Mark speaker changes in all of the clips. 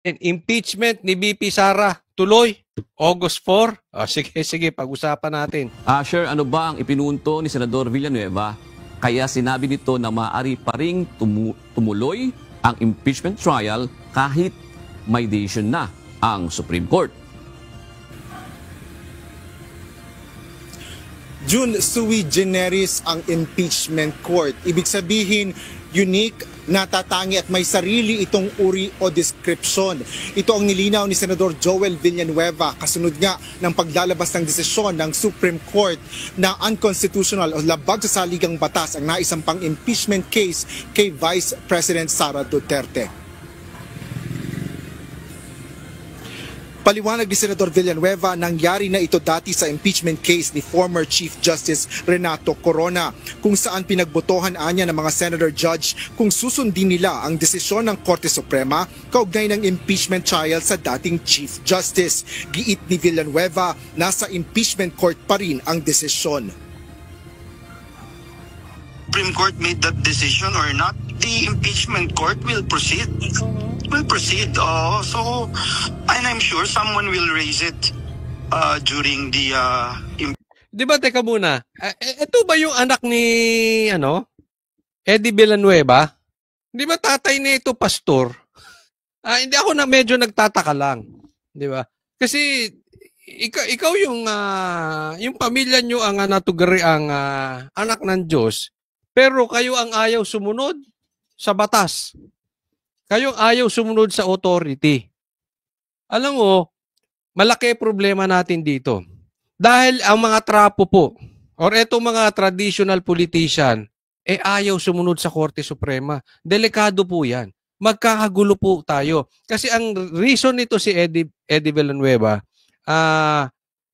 Speaker 1: Impeachment ni VP Sara, tuloy. August 4. Sige, pag-usapan natin.
Speaker 2: Sir, ano ba ang ipinunto ni Senador Villanueva kaya sinabi nito na maaari pa ring tumuloy ang impeachment trial kahit may decision na ang Supreme Court?
Speaker 3: June, sui generis ang impeachment court. Ibig sabihin, unique, natatangi at may sarili itong uri o description. Ito ang nilinaw ni Senador Joel Villanueva kasunod nga ng paglalabas ng desisyon ng Supreme Court na unconstitutional o labag sa saligang batas ang naisampang impeachment case kay Vice President Sara Duterte. Paliwanag ni Senador Villanueva, nangyari na ito dati sa impeachment case ni former Chief Justice Renato Corona, kung saan pinagbotohan anya ng mga senator judge kung susundin nila ang desisyon ng Korte Suprema kaugnay ng impeachment trial sa dating Chief Justice. Giit ni Villanueva, nasa impeachment court pa rin ang desisyon.
Speaker 4: Supreme Court made that decision or not, the impeachment court will proceed. And I'm sure someone will raise it during the
Speaker 1: Di ba, teka muna, ito ba yung anak ni Eddie Villanueva? Di ba tatay nito pastor? Hindi ako na medyo nagtataka lang, di ba? Kasi ikaw yung pamilya nyo ang natugari ang anak ng Diyos, pero kayo ang ayaw sumunod sa batas. Kayo ang ayaw sumunod sa authority. Alam mo, malaki problema natin dito. Dahil ang mga trapo po, or etong mga traditional politician, ayaw sumunod sa Korte Suprema. Delikado po yan. Magkakagulo po tayo. Kasi ang reason nito si Eddie Villanueva,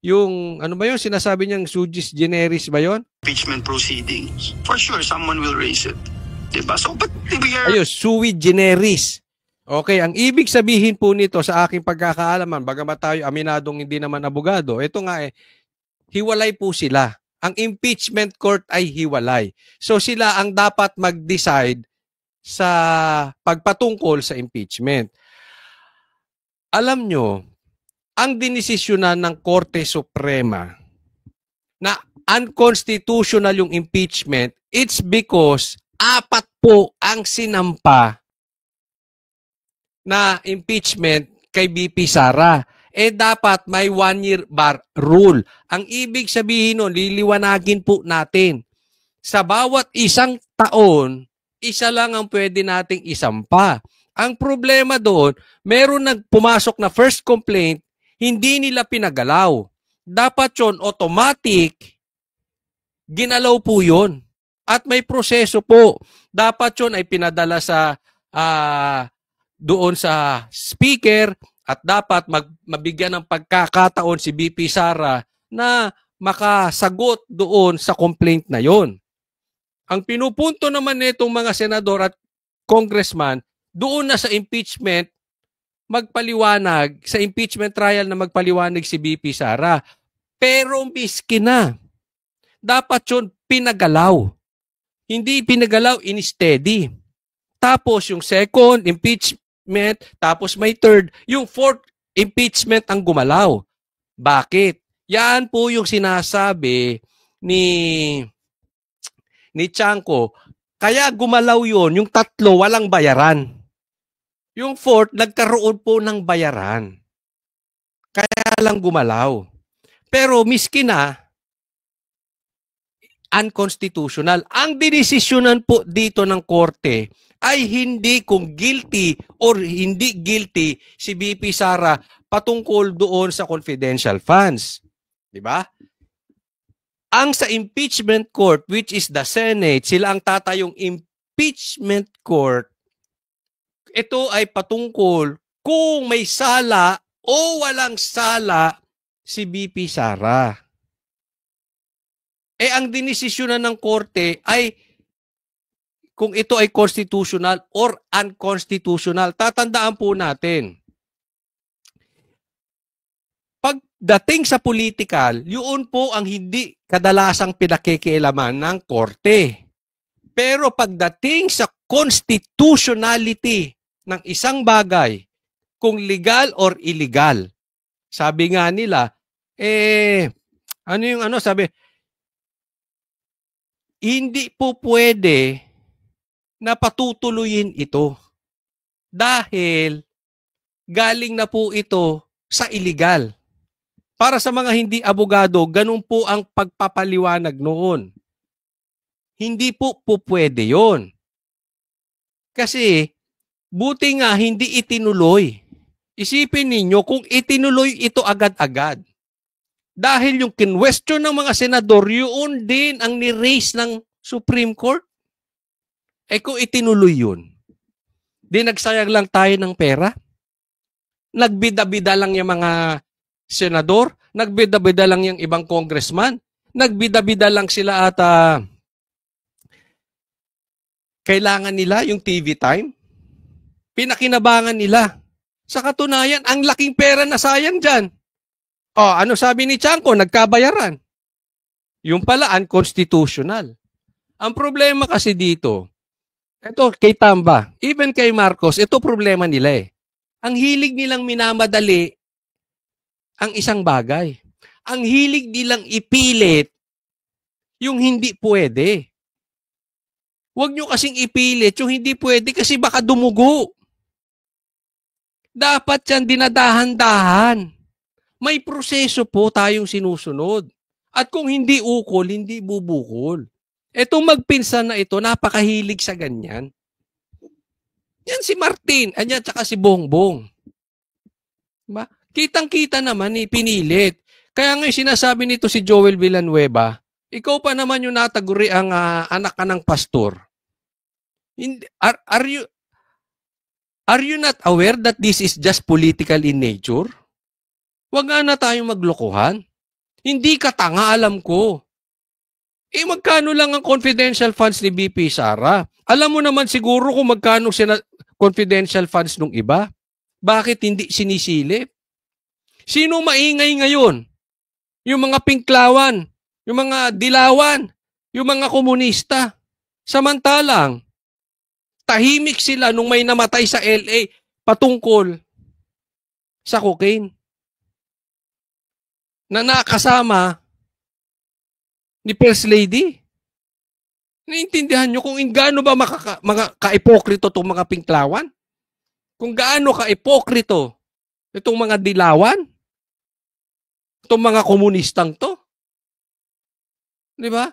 Speaker 1: yung, ano ba yun, sinasabi niyang sui generis ba yun?
Speaker 4: Impeachment proceedings. For sure, someone will raise it. Diba? So, but we are...
Speaker 1: Ayun, sui generis. Okay, ang ibig sabihin po nito sa aking pagkakaalaman, bagamat tayo aminadong hindi naman abogado, ito nga hiwalay po sila. Ang impeachment court ay hiwalay. So sila ang dapat mag-decide sa pagpatungkol sa impeachment. Alam nyo, ang dinesisyonan ng Korte Suprema na unconstitutional yung impeachment, it's because 4 po ang sinampa na impeachment kay VP Sara. Dapat may 1-year bar rule. Ang ibig sabihin nun, liliwanagin po natin. Sa bawat isang taon, isa lang ang pwede nating isampa. Ang problema doon, meron nagpumasok na first complaint, hindi nila pinagalaw. Dapat yun, automatic, ginalaw po yun. At may proseso po. Dapat yun ay pinadala sa doon sa speaker at dapat mabigyan ng pagkakataon si VP Sara na makasagot doon sa complaint na yon. Ang pinupunto naman nitong mga senador at congressman, doon na sa impeachment magpaliwanag, sa impeachment trial na magpaliwanag si VP Sara. Pero miski na, dapat yun pinagalaw. Hindi pinagalaw, in-steady. Tapos yung second impeachment, tapos may third, yung fourth impeachment ang gumalaw. Bakit? Yan po yung sinasabi ni Chanco. Kaya gumalaw yon, yung 3 walang bayaran. Yung fourth, nagkaroon po ng bayaran. Kaya lang gumalaw. Pero miski na, unconstitutional. Ang dinesisyonan po dito ng korte ay hindi kung guilty or hindi guilty si VP Sara patungkol doon sa confidential funds. Diba? Ang sa impeachment court, which is the Senate, sila ang tatayong impeachment court, ito ay patungkol kung may sala o walang sala si VP Sara. Ang dinesisyonan ng korte ay kung ito ay constitutional or unconstitutional. Tatandaan po natin, pagdating sa political, yun po ang hindi kadalasang pinakikialaman ng korte. Pero pagdating sa constitutionality ng isang bagay, kung legal or illegal. Sabi nga nila, sabi, hindi po pwede na patutuloyin ito dahil galing na po ito sa illegal. Para sa mga hindi abogado, ganun po ang pagpapaliwanag noon. Hindi po pwede yon. Kasi, buti nga hindi itinuloy. Isipin ninyo kung itinuloy ito agad-agad. Dahil yung kinwestiyon ng mga senador, yun din ang ni-raise ng Supreme Court. Kung itinuloy yun, di nagsayang lang tayo ng pera? Nagbida-bida lang yung mga senador? Nagbida-bida lang yung ibang congressman? Nagbida-bida lang sila at kailangan nila yung TV time? Pinakinabangan nila. Sa katunayan, ang laking pera na sayang dyan. Ano sabi ni Chanco? Nagkabayaran. Yung pala, unconstitutional. Ang problema kasi dito, ito kay Tamba, even kay Marcos, ito problema nila eh. Ang hilig nilang minamadali ang isang bagay. Ang hilig nilang ipilit yung hindi pwede. Huwag nyo kasing ipilit yung hindi pwede kasi baka dumugo. Dapat yan dinadahan-dahan. May proseso po tayong sinusunod. At kung hindi ukol, hindi bubukol. Etong magpinsan na ito, napakahilig sa ganyan. Yan si Martin, anyan, tsaka si Bongbong. Diba? Kitang-kita naman, pinilit. Kaya nga sinasabi nito si Joel Villanueva, ikaw pa naman yung nataguri ang anak ka ng pastor. Are you not aware that this is just political in nature? Huwag nga na tayong maglokohan. Hindi ka tanga, alam ko. Magkano lang ang confidential funds ni BP Sara? Alam mo naman siguro kung magkano confidential funds nung iba. Bakit hindi sinisilip? Sino maingay ngayon? Yung mga pinklawan, yung mga dilawan, yung mga komunista. Samantalang, tahimik sila nung may namatay sa LA patungkol sa cocaine. Na nakasama ni First Lady. Naiintindihan nyo kung gaano ba ka-ipokrito itong mga pinklawan? Kung gaano ka-ipokrito itong mga dilawan? Itong mga komunistang to? Di ba?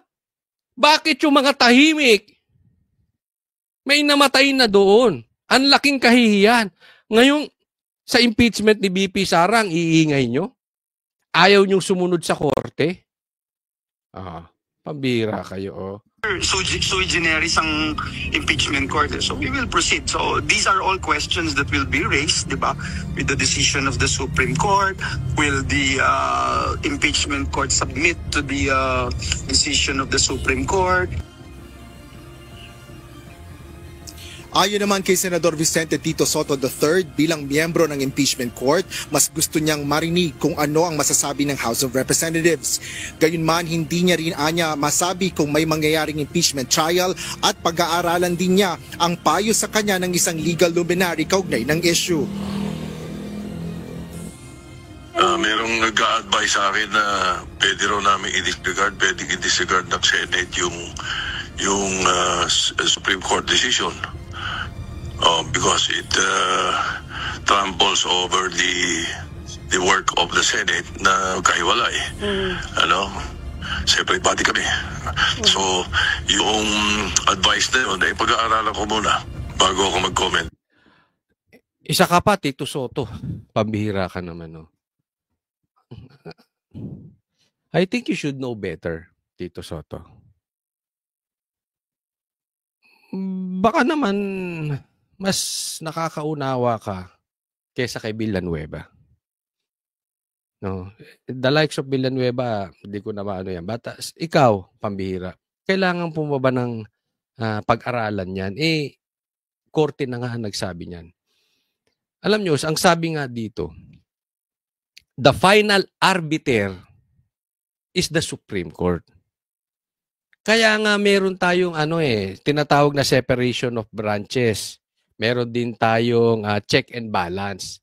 Speaker 1: Bakit yung mga tahimik? May namatay na doon. Ang laking kahihiyan. Ngayon, sa impeachment ni BP Sara, ang iingay nyo? Ayaw nyong sumunod sa korte? Pambira kayo,
Speaker 4: Sui generis ang impeachment court. So we will proceed. So these are all questions that will be raised, di ba? With the decision of the Supreme Court, will the impeachment court submit to the decision of the Supreme Court?
Speaker 3: Ayon naman kay Senador Vicente Tito Sotto III bilang miyembro ng impeachment court, mas gusto niyang marinig kung ano ang masasabi ng House of Representatives. Gayunman, hindi niya rin masabi kung may mangyayaring impeachment trial at pag-aaralan din niya ang payo sa kanya ng isang legal luminary kaugnay ng issue.
Speaker 5: Merong nag-a-advise sa akin na pwede raw namin i-disregard, pwede i-disregard ng Senate yung Supreme Court decision. Because it tramples over the work of the Senate na kaiwalay. Separate body kami. So, yung advice na yun, pag-aaralan ko muna bago ako mag-comment.
Speaker 1: Isa ka pa, Tito Sotto. Pambihira ka naman, no? I think you should know better, Tito Sotto. Baka naman mas nakakaunawa ka kesa kay Villanueva. No? The likes of Villanueva, hindi ko na maano yan. But ikaw, pambihira, kailangan po ba ng pag-aralan yan? Korte na nga nagsabi niyan. Alam nyo, ang sabi nga dito, the final arbiter is the Supreme Court. Kaya nga meron tayong tinatawag na separation of branches. Meron din tayong check and balance.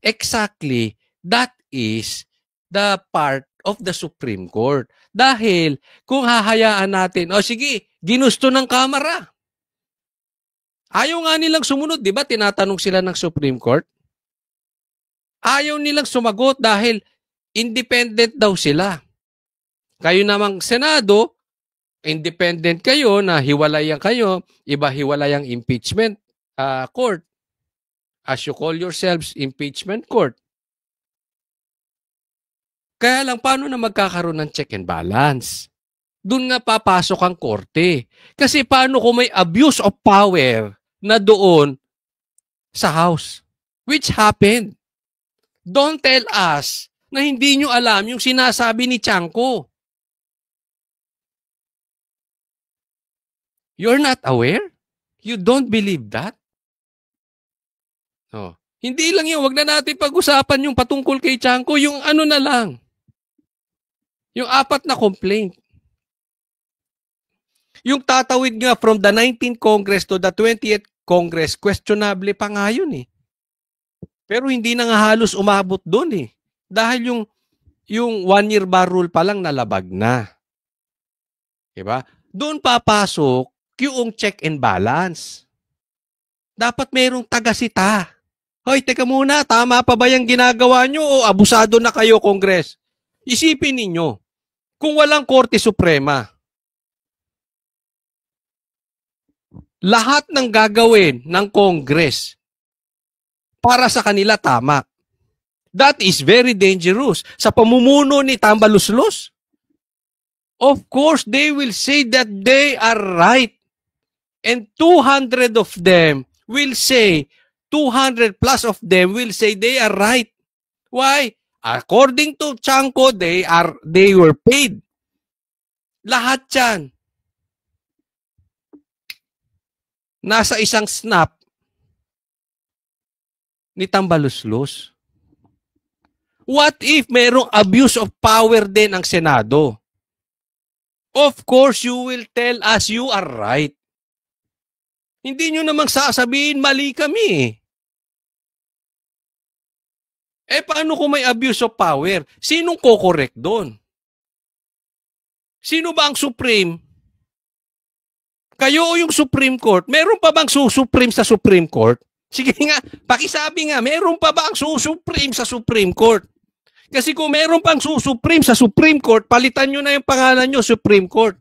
Speaker 1: exactly, that is the part of the Supreme Court. Dahil kung hahayaan natin, sige, ginusto ng Kamara. Ayaw nga nilang sumunod, di ba? Tinatanong sila ng Supreme Court. Ayaw nilang sumagot dahil independent daw sila. Kayo namang Senado, independent kayo na hiwalayan kayo, iba hiwalayang impeachment court. As you call yourselves, impeachment court. Kaya lang, paano na magkakaroon ng check and balance? Doon nga papasok ang korte. Kasi paano kung may abuse of power na doon sa House? Which happened. Don't tell us na hindi nyo alam yung sinasabi ni Chanco. You're not aware? You don't believe that? Oh. Hindi lang yun. Wag na natin pag-usapan yung patungkol kay Chanco. Yung ano na lang. Yung 4 na complaint. Yung tatawid nga from the 19th Congress to the 20th Congress, questionable pa nga yun eh. Pero hindi na nga halos umabot doon eh. Dahil yung 1-year bar rule pa lang nalabag na. Diba? Doon papasok yung check and balance. Dapat mayroong tagasita. Hoy, teka muna, tama pa ba yung ginagawa nyo o abusado na kayo, Congress? Isipin ninyo, kung walang Korte Suprema, lahat ng gagawin ng Congress para sa kanila tama. That is very dangerous. Sa pamumuno ni Tambaluslos, of course, they will say that they are right. And 200 of them will say, 200 plus of them will say they are right. Why? According to Chanco, they were paid. Lahat yan. Nasa isang snap ni Tambaluslos. What if mayroong abuse of power din ang Senado? Of course, you will tell us you are right. Hindi nyo namang sasabihin mali kami. Paano kung may abuse of power? Sinong kokorek doon? Sino ba ang Supreme? Kayo o yung Supreme Court? Meron pa bang susupreme sa Supreme Court? Sige nga, pakisabi nga, meron pa ba ang susupreme sa Supreme Court? Kasi kung meron pang susupreme sa Supreme Court, palitan nyo na yung pangalan nyo, Supreme Court.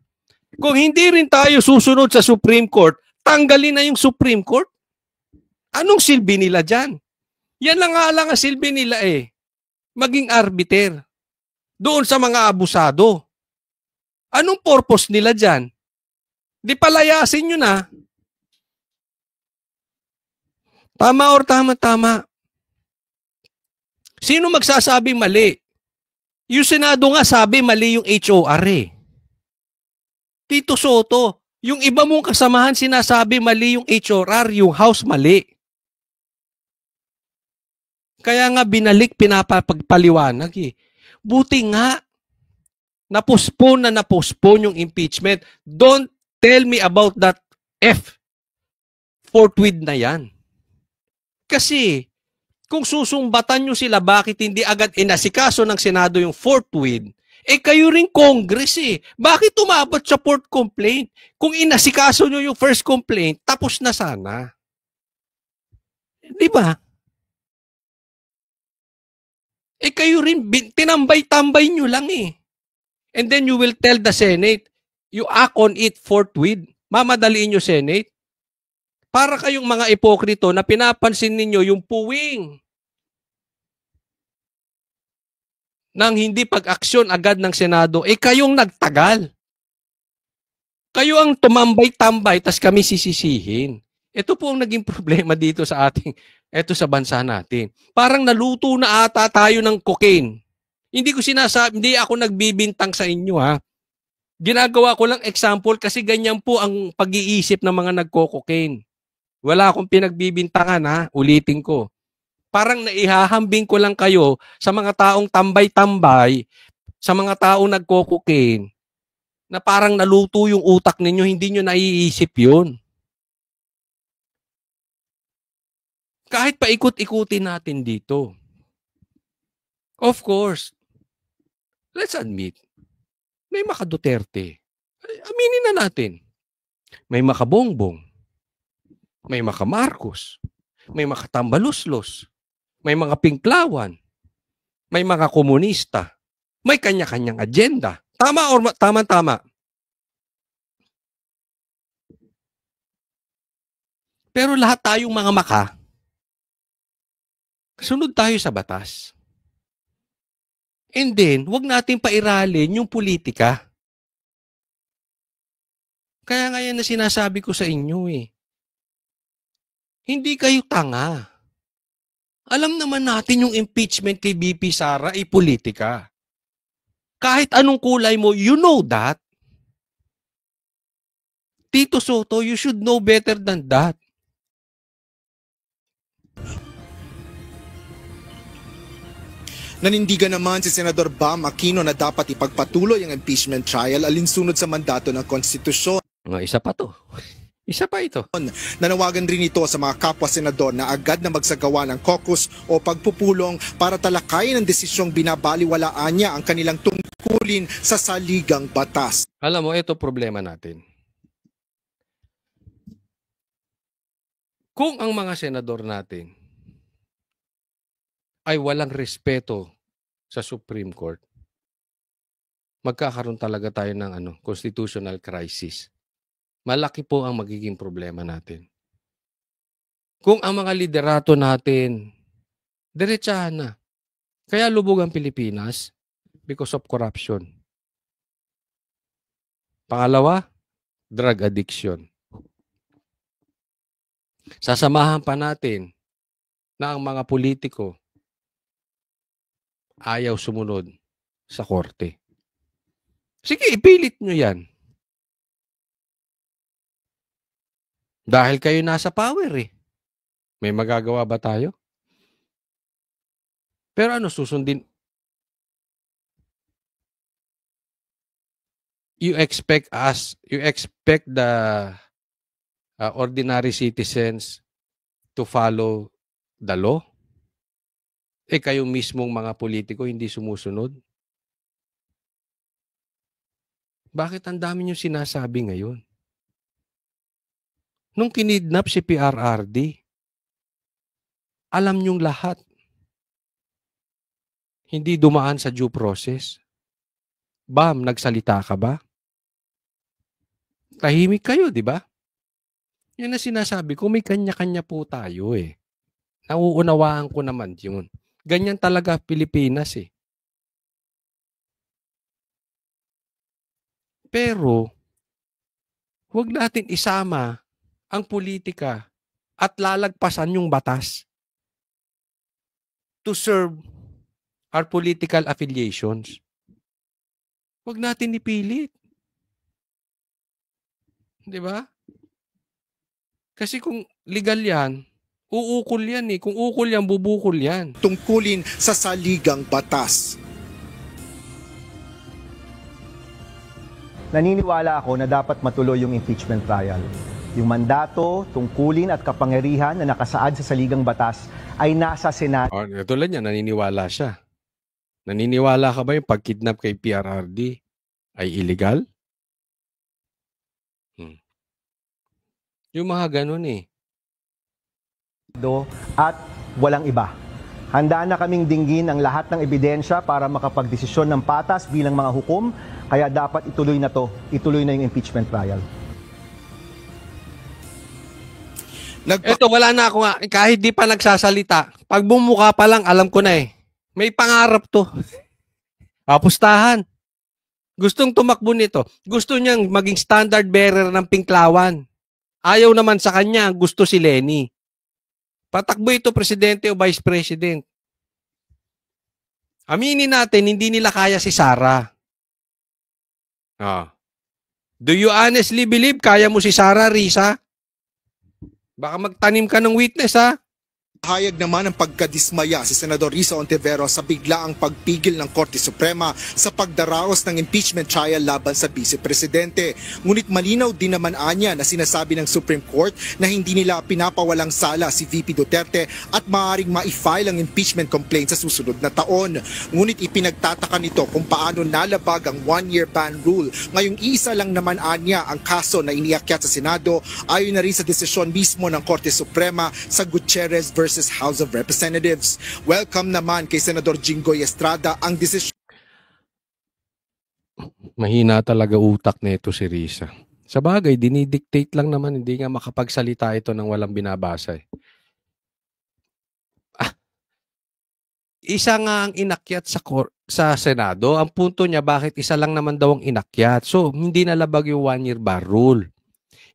Speaker 1: Kung hindi rin tayo susunod sa Supreme Court, tanggalin na yung Supreme Court. Anong silbi nila dyan? Yan lang nga lang ang silbi nila maging arbiter. Doon sa mga abusado. Anong purpose nila dyan? Di palayasin nyo na. Tama or tama. Sino magsasabing mali? Yung Senado nga sabi mali yung HOR Tito Soto, yung iba mong kasamahan sinasabi mali yung HOR, yung House mali. Kaya nga binalik, pinapagpaliwanag Buti nga, na-postpone yung impeachment. Don't tell me about that forthwith na yan. Kasi, kung susumbatan nyo sila, bakit hindi agad inasikaso ng Senado yung forthwith? Kayo rin Congress Bakit umabot sa 4th complaint? Kung inasikaso nyo yung first complaint, tapos na sana. Di ba? Kayo rin, tinambay-tambay nyo lang And then you will tell the Senate, you act on it forthwith. Mamadaliin nyo Senate. Para kayong mga ipokrito na pinapansin ninyo yung puwing ng hindi pag-aksyon agad ng Senado, kayong nagtagal. Kayo ang tumambay-tambay, tas kami sisisihin. Ito po ang naging problema dito sa sa bansa natin. Parang naluto na ata tayo ng cocaine. Hindi ako nagbibintang sa inyo Ginagawa ko lang example kasi ganyan po ang pag-iisip ng mga nagko-cocaine. Wala akong pinagbibintangan ulitin ko. Parang naihahambing ko lang kayo sa mga taong tambay-tambay, sa mga taong nagko-cocaine, na parang naluto yung utak ninyo, hindi nyo naiisip yun. Kahit paikot-ikutin natin dito. Of course, let's admit, may maka-Duterte. Aminin na natin. May maka-Bongbong. May maka-Marcos. May maka-Tambaluslos. May mga Pinklawan. May mga komunista. May kanya-kanyang agenda. Tama or tama-tama? Pero lahat tayong mga maka, sunod tayo sa batas. And then, wag natin pairalin yung politika. Kaya nga yan na sinasabi ko sa inyo eh. Hindi kayo tanga. Alam naman natin yung impeachment kay BP Sara ay politika. Kahit anong kulay mo, you know that. Tito Soto, you should know better than that.
Speaker 3: Nanindigan naman si Senador Bam Aquino na dapat ipagpatuloy ang impeachment trial alinsunod sa mandato ng konstitusyon.
Speaker 1: Isa pa to. Isa pa ito.
Speaker 3: Nanawagan rin ito sa mga kapwa-senador na agad na magsagawa ng caucus o pagpupulong para talakayin ang desisyong binabaliwalaan niya ang kanilang tungkulin sa saligang batas.
Speaker 1: Alam mo, ito problema natin. Kung ang mga senador natin ay walang respeto sa Supreme Court, magkakaroon talaga tayo ng constitutional crisis. Malaki po ang magiging problema natin. Kung ang mga liderato natin, diretsahan na. Kaya lubog ang Pilipinas because of corruption. Pangalawa, drug addiction. Sasamahan pa natin na ang mga politiko ayaw sumunod sa korte. Sige, ipilit nyo yan. Dahil kayo nasa power eh. May magagawa ba tayo? Pero susundin? You expect the ordinary citizens to follow the law? Kayong mismong mga politiko hindi sumusunod? Bakit ang dami nyo sinasabi ngayon? Nung kinidnap si PRRD, alam nyong lahat. Hindi dumaan sa due process. Bam, nagsalita ka ba? Tahimik kayo, di ba? Yan na sinasabi ko, may kanya-kanya po tayo eh. Nauunawaan ko naman yun. Ganyan talaga Pilipinas eh. Pero, huwag natin isama ang politika at lalagpasan yung batas to serve our political affiliations. Huwag natin ipilit. Di ba? Kasi kung legal yan, uukol yan eh. Kung ukol yan, bubukol yan.
Speaker 3: Tungkulin sa saligang batas.
Speaker 6: Naniniwala ako na dapat matuloy yung impeachment trial. Yung mandato, tungkulin at kapangyarihan na nakasaad sa saligang batas ay nasa Senado.
Speaker 1: Tulad niya, naniniwala siya. Naniniwala ka ba yung pagkidnap kay PRRD ay illegal? Yung mga ganun eh.
Speaker 6: At walang iba. Handa na kaming dinggin ang lahat ng ebidensya para makapagdesisyon ng patas bilang mga hukom, kaya dapat ituloy na to. Ituloy na yung impeachment trial.
Speaker 1: Ito, wala na ako nga. Kahit di pa nagsasalita. Pag bumuka pa lang, alam ko na eh. May pangarap to. Apustahan. Gustong tumakbo nito. Gusto niyang maging standard bearer ng Pinklawan. Ayaw naman sa kanya. Gusto si Lenny. Patakbo ito presidente o vice president. Aminin natin, hindi nila kaya si Sara. Do you honestly believe kaya mo si Sara, Risa? Baka magtanim ka ng witness, ha?
Speaker 3: Hayag naman ang pagkadismaya si Senador Risa Ontiveros sa biglaang pagpigil ng Korte Suprema sa pagdaraos ng impeachment trial laban sa Vice Presidente. Ngunit malinaw din naman anya na sinasabi ng Supreme Court na hindi nila pinapawalang sala si VP Duterte at maaaring ma-file ang impeachment complaint sa susunod na taon. Ngunit ipinagtataka nito kung paano nalabag ang one-year ban rule. Ngayong isa lang naman anya ang kaso na iniakyat sa Senado ayon na rin sa desisyon mismo ng Korte Suprema sa Gutierrez versus House of Representatives. Welcome naman kay Senador Jinggoy Estrada ang desisyon.
Speaker 1: Mahina talaga utak nito si Risa. Sa bagay, dinidictate lang naman, hindi nga makapagsalita ito ng walang binabasa. Isa nga ang inakyat sa Senado. Ang punto niya, bakit isa lang naman daw ang inakyat? So, hindi nalabag yung one-year bar rule.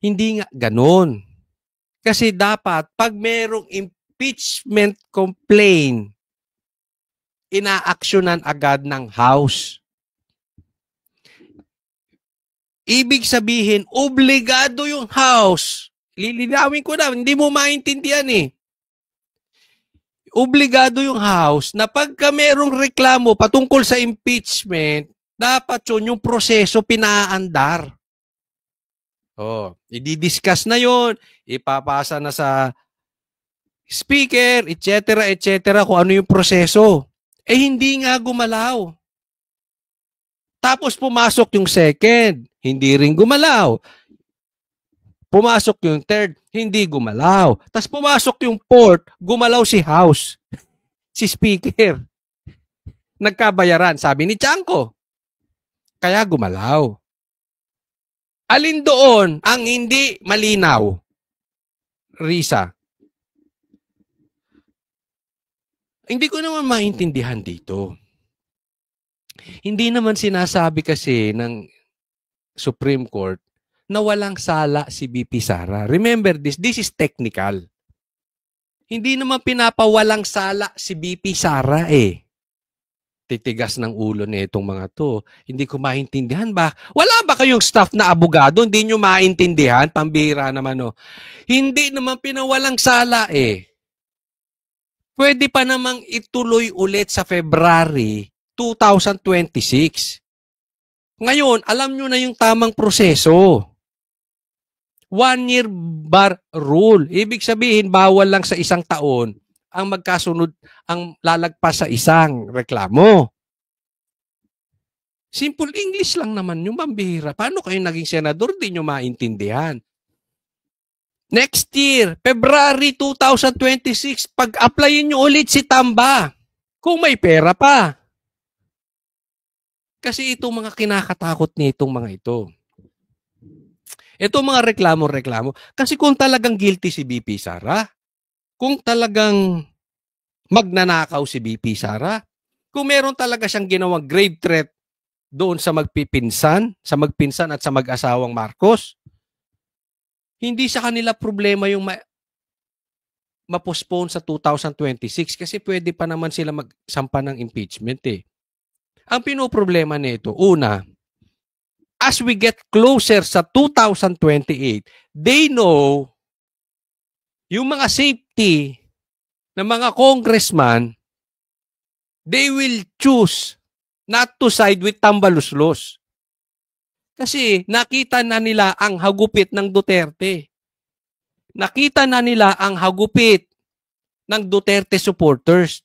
Speaker 1: Hindi nga ganon. Kasi dapat, pag merong impeachment complaint, inaaksyonan agad ng House. Ibig sabihin, obligado yung House. Lilinawin ko na, hindi mo maintindihan eh. Obligado yung House na pagka merong reklamo patungkol sa impeachment, dapat yun yung proseso pinaandar. I-discuss na yun, ipapasa na sa speaker, etc., kung ano yung proseso. Hindi nga gumalaw. Tapos pumasok yung second, hindi rin gumalaw. Pumasok yung third, hindi gumalaw. Tapos pumasok yung fourth, gumalaw si House. Si speaker. Nagkabayaran, sabi ni Chanko. Kaya gumalaw. Alin doon ang hindi malinaw? Risa. Hindi ko naman maintindihan dito. Hindi naman sinasabi kasi ng Supreme Court na walang sala si BP Sara. Remember this is technical. Hindi naman pinapawalang sala si BP Sara eh. Titigas ng ulo nitong mga to. Hindi ko maintindihan ba? Wala ba kayong staff na abogado? Hindi nyo maintindihan? Pambihira naman Hindi naman pinawalang sala eh. Pwede pa namang ituloy ulit sa February 2026. Ngayon, alam nyo na yung tamang proseso. One-year bar rule. Ibig sabihin, bawal lang sa isang taon ang magkasunod, ang lalagpas sa isang reklamo. Simple English lang naman yung pambihira. Paano kayo naging senador? Di nyo maintindihan. Next year, February 2026, pag-applyin nyo ulit si Tamba. Kung may pera pa. Kasi itong mga kinakatakot nitong mga ito. Itong mga reklamo. Kasi kung talagang guilty si BP Sara, kung talagang magnanakaw si BP Sara, kung meron talaga siyang ginawang grave threat doon sa magpinsan at sa mag-asawang Marcos, hindi sa kanila problema yung ma-postpone sa 2026 kasi pwede pa naman sila magsampa ng impeachment eh. Ang pinoproblema nito, una, as we get closer sa 2028, they know yung mga safety ng mga congressman, they will choose not to side with Tambaluslos. Kasi nakita na nila ang hagupit ng Duterte. Nakita na nila ang hagupit ng Duterte supporters.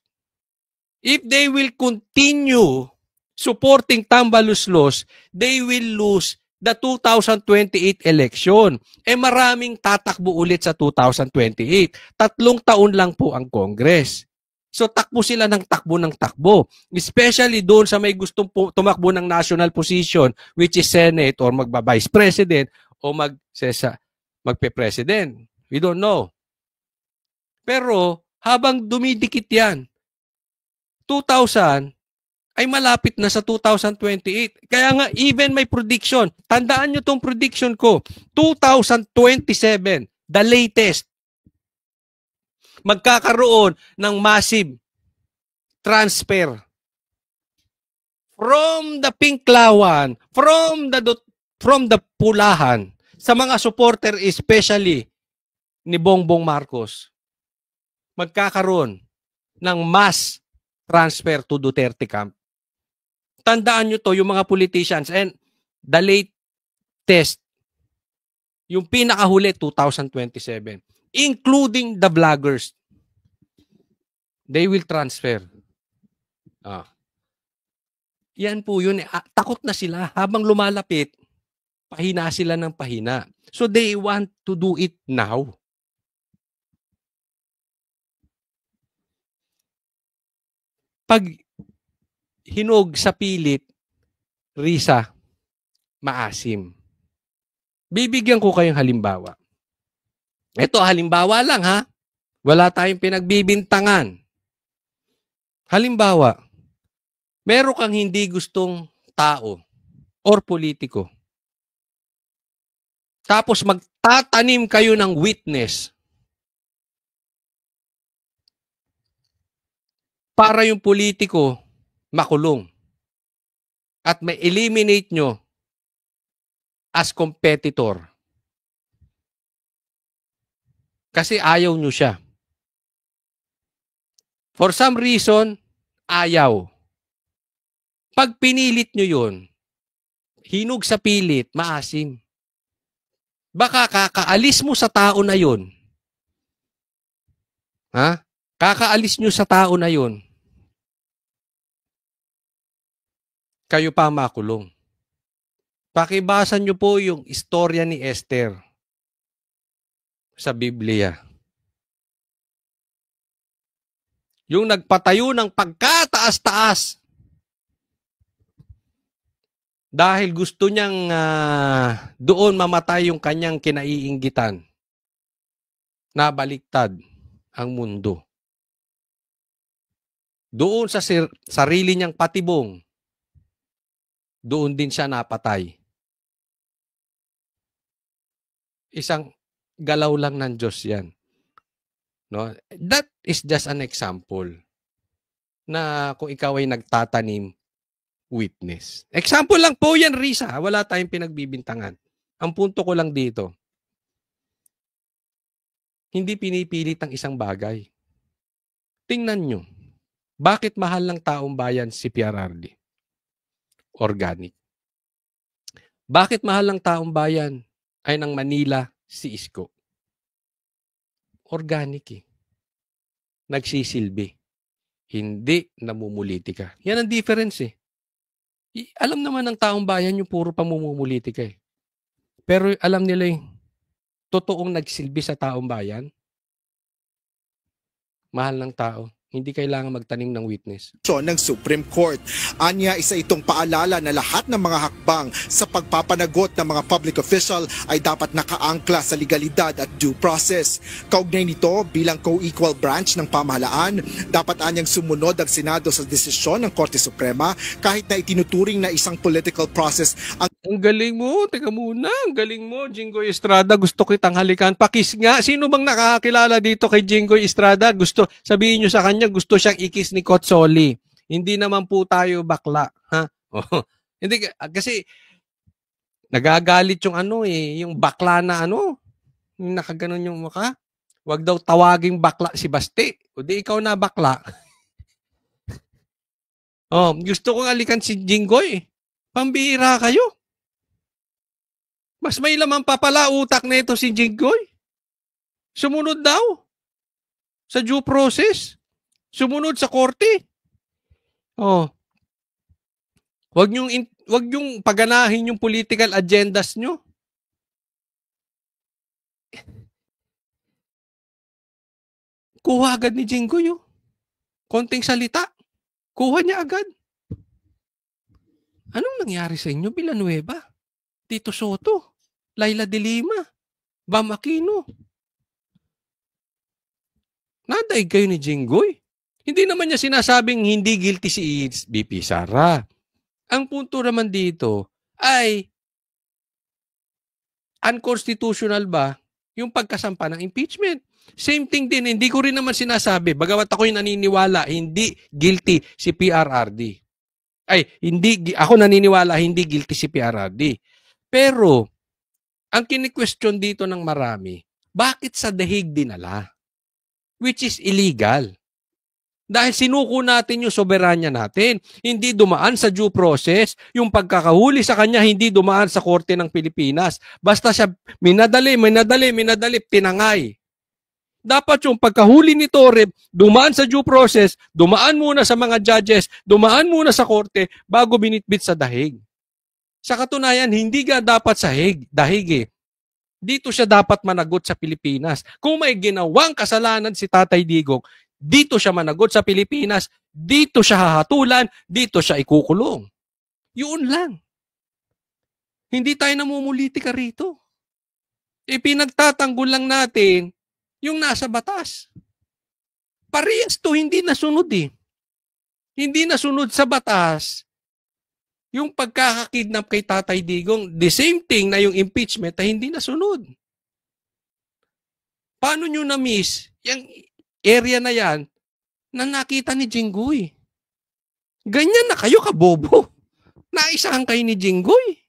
Speaker 1: If they will continue supporting Tambaluslos, they will lose the 2028 election. Maraming tatakbo ulit sa 2028. 3 taon lang po ang Congress. So takbo sila ng takbo. Especially doon sa may gustong tumakbo ng national position, which is Senate or magba-Vice President o magpe-President. We don't know. Pero habang dumidikit yan, 2000 ay malapit na sa 2028. Kaya nga, even may prediction. Tandaan nyo tong prediction ko. 2027, the latest. Magkakaroon ng massive transfer from the Pinklawan, from the Pulahan, sa mga supporter especially ni Bongbong Marcos. magkakaroon ng mass transfer to Duterte camp. Tandaan nyo to, yung mga politicians, and the latest, yung pinakahuli, 2027, including the vloggers, they will transfer. Yan po yun. Takot na sila. Habang lumalapit, pahina sila ng pahina. So they want to do it now. Pag hinog sa pilit, Risa, maasim. Bibigyan ko kayong halimbawa. Ito, halimbawa lang ha. Wala tayong pinagbibintangan. Halimbawa, meron kang hindi gustong tao or politiko. Tapos magtatanim kayo ng witness para yung politiko makulong at may eliminate nyo as competitor. Kasi ayaw nyo siya. For some reason, ayaw. Pag pinilit nyo yun, hinog sa pilit, maasim. Baka kakaalis mo sa tao na yun. Ha? Kakaalis nyo sa tao na yun. Kayo pa makulong. Pakibasa nyo po yung istorya ni Esther sa Biblia. Yung nagpatayo ng pagkataas-taas dahil gusto niyang doon mamatay yung kanyang kinaiinggitan. Nabaliktad ang mundo. Doon sa sarili niyang patibong, doon din siya napatay. Isang galaw lang ng Diyos yan. No? That is just an example na kung ikaw ay nagtatanim, witness. Example lang po yan, Risa. Wala tayong pinagbibintangan. Ang punto ko lang dito, hindi pinipilit ang isang bagay. Tingnan nyo, bakit mahal ng taong bayan si PRRD? Organic. Bakit mahal ng taong bayan ay ng Manila si Isko? Organic eh. Nagsisilbi. Hindi namumulitika. Yan ang difference eh. Alam naman ng taong bayan yung puro pamumulitika eh. Pero alam nila yung totoong nagsilbi sa taong bayan, mahal ng tao. Hindi kailangan magtanim ng witness.
Speaker 3: Ng Supreme Court. Anya, isa itong paalala na lahat ng mga hakbang sa pagpapanagot ng mga public official ay dapat nakaangkla sa legalidad at due process. Kaugnay nito, bilang co-equal branch ng pamahalaan, dapat anyang sumunod ang Senado sa desisyon ng Korte Suprema kahit na itinuturing na isang political process.
Speaker 1: Ang galing mo, teka muna, ang galing mo, Jinggoy Estrada, gusto kitang halikan. Pakis nga, sino bang nakakakilala dito kay Jinggoy Estrada? Gusto, sabihin nyo sa kanya, gusto siyang ikis ni Kotsoli. Hindi naman po tayo bakla. Ha? Oh, hindi, kasi nagagalit yung yung bakla na yung nakaganon yung mukha. Wag daw tawaging bakla si Basti. O di ikaw na bakla. Gusto kong halikan si Jinggoy. Pambihira kayo. Mas may laman pa pala utak na ito si Jinggoy. Sumunod daw sa due process. Sumunod sa korte. Wag yung paganahin yung political agendas nyo. Kuha agad ni Jinggoy. Konting salita. Kuha niya agad. Anong nangyari sa inyo, Villanueva? Tito Soto, Laila de Lima, Bam Aquino. Nadaig kayo ni Jinggoy. Hindi naman niya sinasabing hindi guilty si BP Sara. Ang punto naman dito ay unconstitutional ba yung pagkasampa ng impeachment? Same thing din, hindi ko rin naman sinasabi, bagamat ako'y naniniwala, hindi guilty si PRRD. Ako naniniwala, hindi guilty si PRRD. Pero, ang kini-question dito ng marami, bakit sa dahig dinala? which is illegal. Dahil sinuko natin yung soberanya natin. Hindi dumaan sa due process. Yung pagkakahuli sa kanya, hindi dumaan sa Korte ng Pilipinas. Basta siya minadali, tinangay. Dapat yung pagkahuli ni Torre, dumaan sa due process, dumaan muna sa mga judges, dumaan muna sa korte, bago binitbit sa dahig. Sa katunayan, hindi nga dapat sa dahig eh. Dito siya dapat managot sa Pilipinas. Kung may ginawang kasalanan si Tatay Digong, dito siya managot sa Pilipinas, dito siya hahatulan, dito siya ikukulong. Yun lang. Hindi tayo namumulitika rito. Ipinagtatanggol lang natin yung nasa batas. Parehas to hindi nasunod eh. Hindi nasunod sa batas yung pagkakakidnap kay Tatay Digong. The same thing na yung impeachment ay hindi nasunod. Paano nyo na-miss yung area na yan na nakita ni Jinggoy? Ganyan na kayo kabobo. Naisahan kayo ni Jinggoy.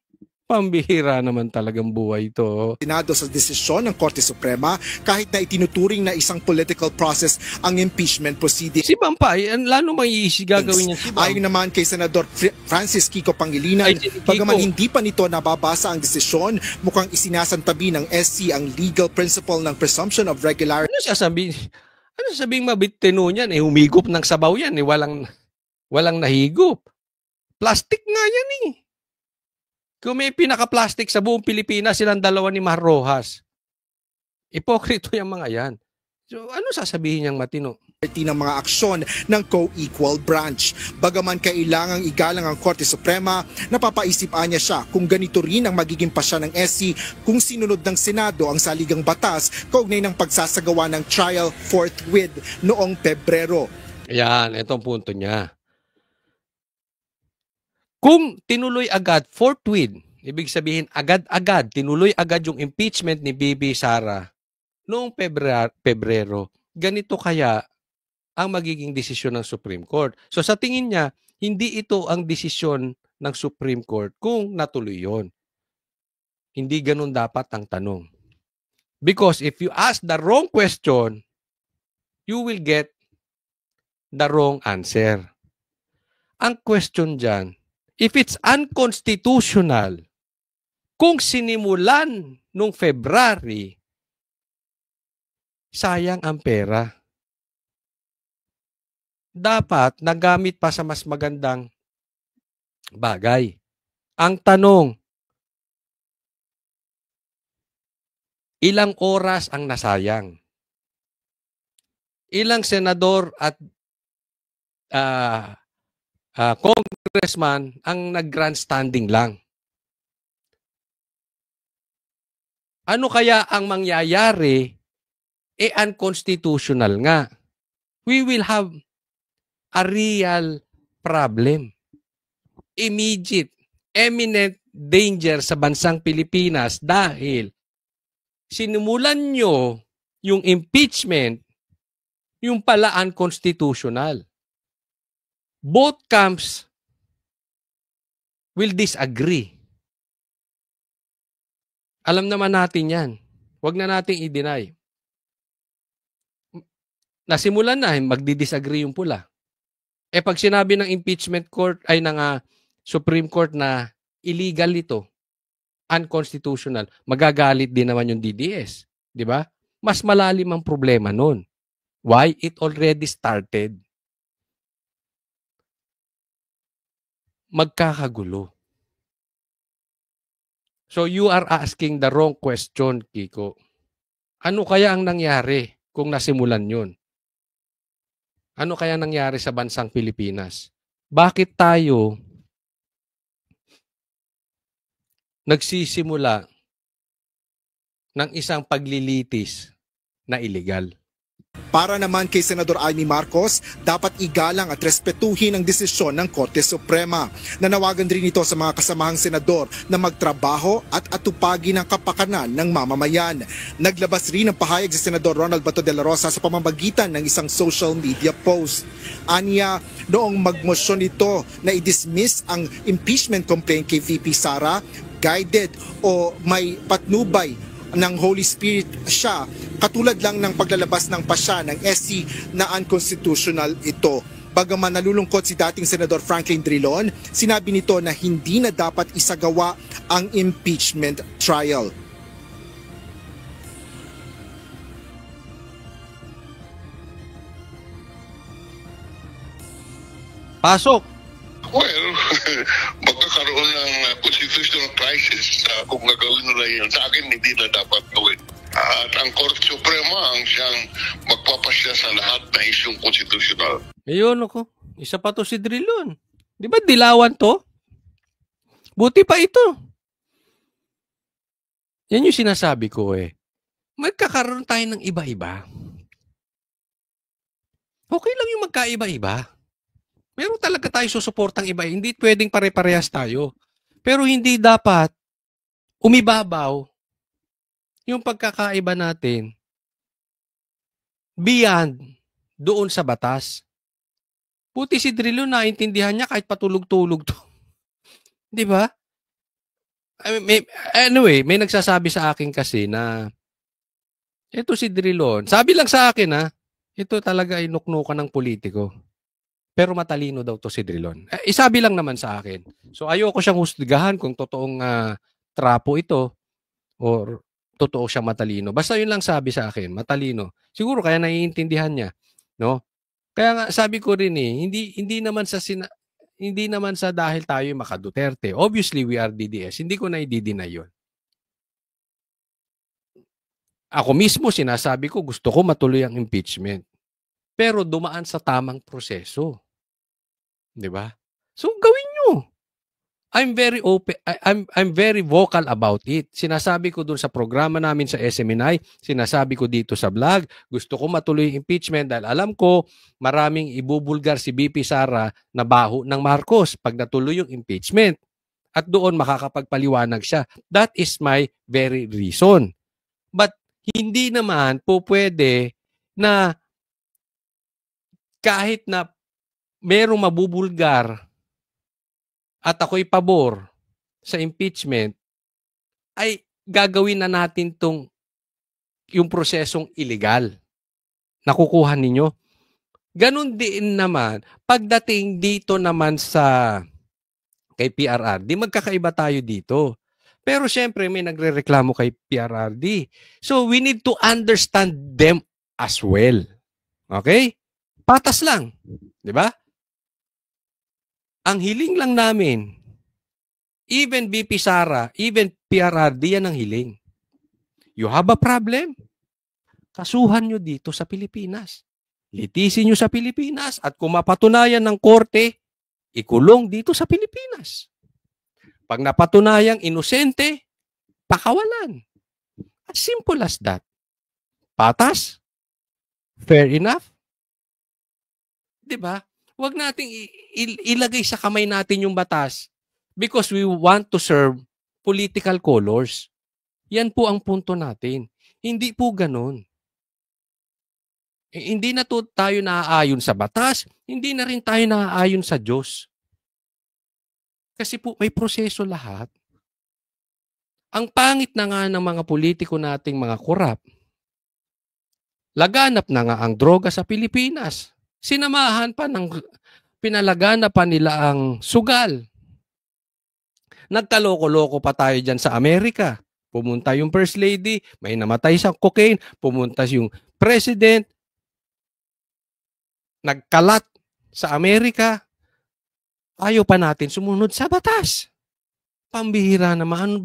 Speaker 1: Pambihira naman talagang buhay ito.
Speaker 3: Senado sa desisyon ng Korte Suprema kahit na itinuturing na isang political process ang impeachment proceeding.
Speaker 1: Si Bampay, lalo maiisi gagawin niya si Bam.
Speaker 3: Ayon naman kay Senador Francis Kiko Pangilinan, bagaman hindi pa nito nababasa ang desisyon, mukhang isinasantabi ng SC ang legal principle ng presumption of regularity.
Speaker 1: Ano sabihin mabitino niyan? Humigop ng sabaw yan. Walang nahigop. Plastic nga yan eh. Kung may pinaka-plastic sa buong Pilipinas, silang dalawa ni Mar Rojas. Ipokrito yung mga yan. So, ano sasabihin niyang matino?
Speaker 3: Ng mga aksyon ng co-equal branch. Bagaman kailangang igalang ang Korte Suprema, napapaisip niya siya kung ganito rin ang magiging pasya ng SC kung sinunod ng Senado ang saligang batas kaugnay ng pagsasagawa ng trial forthwith noong Pebrero.
Speaker 1: Yan, itong punto niya. Kung tinuloy agad, forthwith, ibig sabihin agad-agad, tinuloy agad yung impeachment ni Bibi Sara noong Pebrero, ganito kaya ang magiging desisyon ng Supreme Court. So sa tingin niya, hindi ito ang desisyon ng Supreme Court kung natuloy yon. Hindi ganun dapat ang tanong. Because if you ask the wrong question, you will get the wrong answer. Ang question dyan, if it's unconstitutional, kung sinimulan nung February, sayang ang pera. Dapat nagamit pa sa mas magandang bagay. Ang tanong, ilang oras ang nasayang? Ilang senador at congressman ang nag-grandstanding lang? Ano kaya ang mangyayari? Unconstitutional nga. We will have a real problem. Immediate, imminent danger sa bansang Pilipinas dahil sinimulan nyo yung impeachment, yung pala unconstitutional. Both camps will disagree. Alam naman natin yan. Huwag na nating i-deny. Nasimulan na, magdi-disagree yung pula. Pag sinabi ng impeachment court ay ng Supreme Court na illegal ito, unconstitutional, magagalit din naman yung DDS. Di ba? Mas malalim ang problema nun. Why? It already started. Magkakagulo. So you are asking the wrong question, Kiko. Ano kaya ang nangyari kung nasimulan yun? Ano kaya nangyari sa bansang Pilipinas? Bakit tayo nagsisimula ng isang paglilitis na illegal?
Speaker 3: Para naman kay Senador Amy Marcos, dapat igalang at respetuhin ang desisyon ng Korte Suprema. Nanawagan rin ito sa mga kasamahang senador na magtrabaho at atupagin ang kapakanan ng mamamayan. Naglabas rin ng pahayag si Senador Ronald Bato de la Rosa sa pamamagitan ng isang social media post. Anya, noong magmosyon ito na i-dismiss ang impeachment complaint kay VP Sara, guided o may patnubay ng Holy Spirit siya, katulad lang ng paglalabas ng pasya ng SC na unconstitutional ito. Bagaman nalulungkot si dating Senador Franklin Drilon, sinabi nito na hindi na dapat isagawa ang impeachment trial.
Speaker 1: Pasok!
Speaker 5: Well, magkakaroon ng constitutional crisis kung nagawin nila yan. Sa akin, hindi na dapat gawin. At ang Korte Suprema ang siyang magpapasya sa lahat na isyong constitutional.
Speaker 1: Ayun ako. Isa pa to si Drilon. Di ba dilawan to? Buti pa ito. Yan yung sinasabi ko eh. Magkakaroon tayo ng iba-iba. Okay lang yung magkaiba-iba. Meron talaga tayo susuportang iba. Hindi pwedeng pare-parehas tayo. Pero hindi dapat umibabaw yung pagkakaiba natin beyond doon sa batas. Puti si Drilon, naintindihan niya kahit patulog-tulog to. Di ba? Anyway, may nagsasabi sa akin kasi na ito si Drilon. Sabi lang sa akin ito talaga ay nuknukan ng politiko. Pero matalino daw to si Drilon. Isabi lang naman sa akin. So ayoko siyang husgahan kung totoong trapo ito or totoo siyang matalino. Basta yun lang sabi sa akin, matalino. Siguro kaya naiintindihan niya, no? Kaya nga sabi ko rin hindi naman sa dahil tayo maka-Duterte. Obviously we are DDS. Hindi ko na i-deny yun. Ako mismo sinasabi ko gusto ko matuloy ang impeachment. Pero dumaan sa tamang proseso. 'Di ba? So gawin nyo. I'm very open, I'm very vocal about it. Sinasabi ko dun sa programa namin sa SMNI, sinasabi ko dito sa vlog, gusto ko matuloy yung impeachment dahil alam ko maraming ibubulgar si BP Sara na baho ng Marcos pag natuloy yung impeachment. At doon makakapagpaliwanag siya. That is my very reason. But hindi naman po pwede na kahit na merong mabubulgar at ako'y pabor sa impeachment, ay gagawin na natin yung prosesong illegal. Nakukuha ninyo? Ganon din naman, pagdating dito naman kay PRRD, magkakaiba tayo dito. Pero syempre may nagrereklamo kay PRRD. So we need to understand them as well. Okay? Patas lang. Di ba? Ang hiling lang namin, even BP Sara, even PRRD, yan ang hiling. You have a problem? Kasuhan nyo dito sa Pilipinas. Litisin nyo sa Pilipinas at kung mapatunayan ng korte, ikulong dito sa Pilipinas. Pag napatunayang inosente, pakawalan. As simple as that. Patas? Fair enough? Diba? Huwag nating ilagay sa kamay natin yung batas because we want to serve political colors. Yan po ang punto natin. Hindi po ganun. Hindi na tayo naaayon sa batas, hindi na rin tayo naaayon sa Diyos. Kasi po may proseso lahat. Ang pangit na nga ng mga politiko nating mga korap. Laganap na nga ang droga sa Pilipinas. Sinamahan pa pinalaganap pa nila ang sugal. Nagkaloko-loko pa tayo dyan sa Amerika. Pumunta yung First Lady, may namatay sa cocaine, pumunta yung President, nagkalat sa Amerika. Ayaw pa natin sumunod sa batas. Pambihira naman.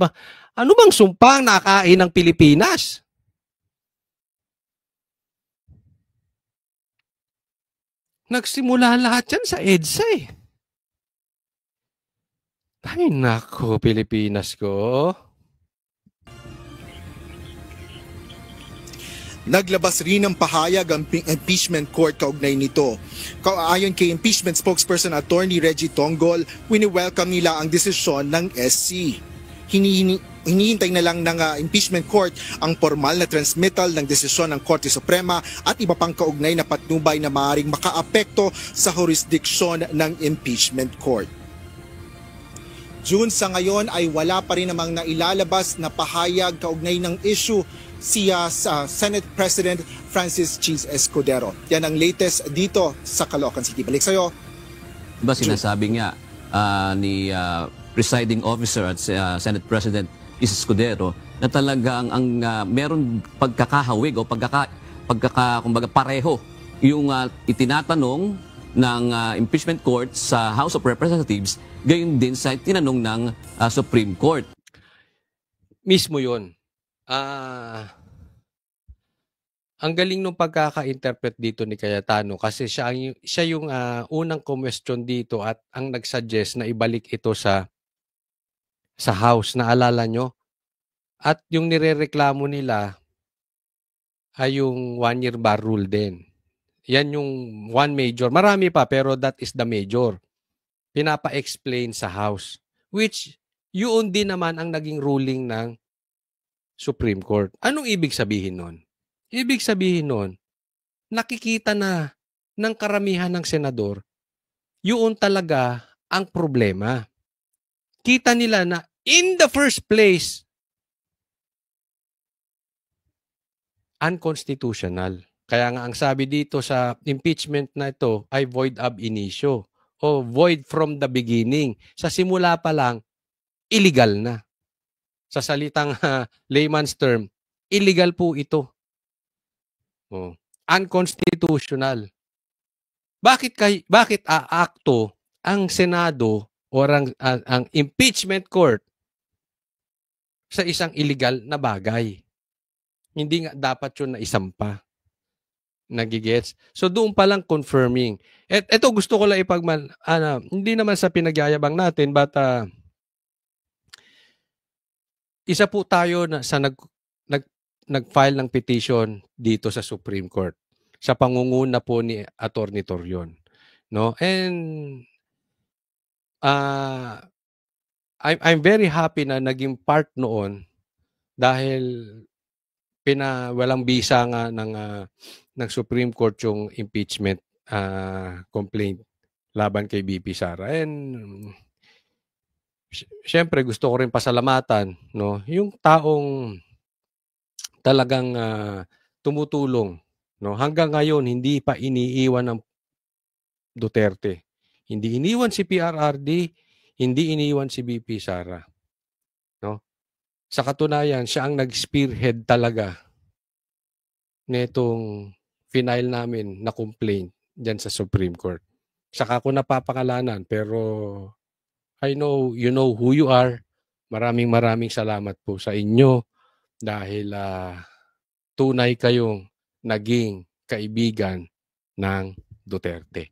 Speaker 1: Ano bang sumpang nakain ng Pilipinas? Nagsimula lahat yan sa EDSA eh. Ay nako, Pilipinas ko.
Speaker 3: Naglabas rin ng pahayag ang impeachment court kaugnay nito. Ayon kay impeachment spokesperson Attorney Reggie Tonggol, wini-welcome nila ang desisyon ng SC. Hinihintay na lang ng impeachment court ang formal na transmittal ng desisyon ng Korte Suprema at iba pang kaugnay na patnubay na maaaring makaapekto sa jurisdiksyon ng impeachment court. June, sa ngayon ay wala pa rin namang nailalabas na pahayag kaugnay ng issue siya sa Senate President Francis Cheese Escudero. Yan ang latest dito sa Caloocan City. Balik sa'yo.
Speaker 2: Diba sinasabi nga ni presiding officer at Senate President Cheese Escudero na talagang ang meron pagkakahawig o kumbaga pareho yung itinatanong ng impeachment court sa House of Representatives, gayon din sa tinanong ng Supreme Court.
Speaker 1: Mismo yun. Ang galing nung pagkaka-interpret dito ni Cayetano kasi siya yung unang question dito at ang nag-suggest na ibalik ito sa House. Naalala nyo? At yung nirereklamo nila ay yung 1-year bar rule din. Yan yung one major. Marami pa pero that is the major. Pinapa-explain sa House. Which yun din naman ang naging ruling ng Supreme Court. Anong ibig sabihin nun? Ibig sabihin nun, nakikita na ng karamihan ng senador, yun talaga ang problema. Kita nila na in the first place, unconstitutional. Kaya nga ang sabi dito sa impeachment na ito ay void ab initio o void from the beginning. Sa simula pa lang, illegal na. Sa salitang layman's term, illegal po ito. Unconstitutional. Bakit aakto ang Senado o ang impeachment court sa isang illegal na bagay? Hindi nga dapat yun na isampa. Nagigets? So doon pa lang confirming. Ito gusto ko lang hindi naman sa pinagyayabang natin but isa po tayo na sa nag-file ng petition dito sa Supreme Court sa pangunguna po ni Attorney Torion, no? And I'm very happy na naging part noon dahil walang bisa nga ng Supreme Court yung impeachment complaint laban kay BP Sara. And syempre gusto ko rin pasalamatan, no, yung taong talagang tumutulong, no, hanggang ngayon hindi pa iniiwan ng Duterte. Hindi iniwan si PRRD, hindi iniwan si BP Sara, no. Sa katunayan, siya ang nag-spearhead talaga netong final namin na complaint dyan sa Supreme Court. Saka ko napapakalanan pero I know you know who you are. Maraming salamat po sa inyo dahil tunay kayong naging kaibigan ng Duterte.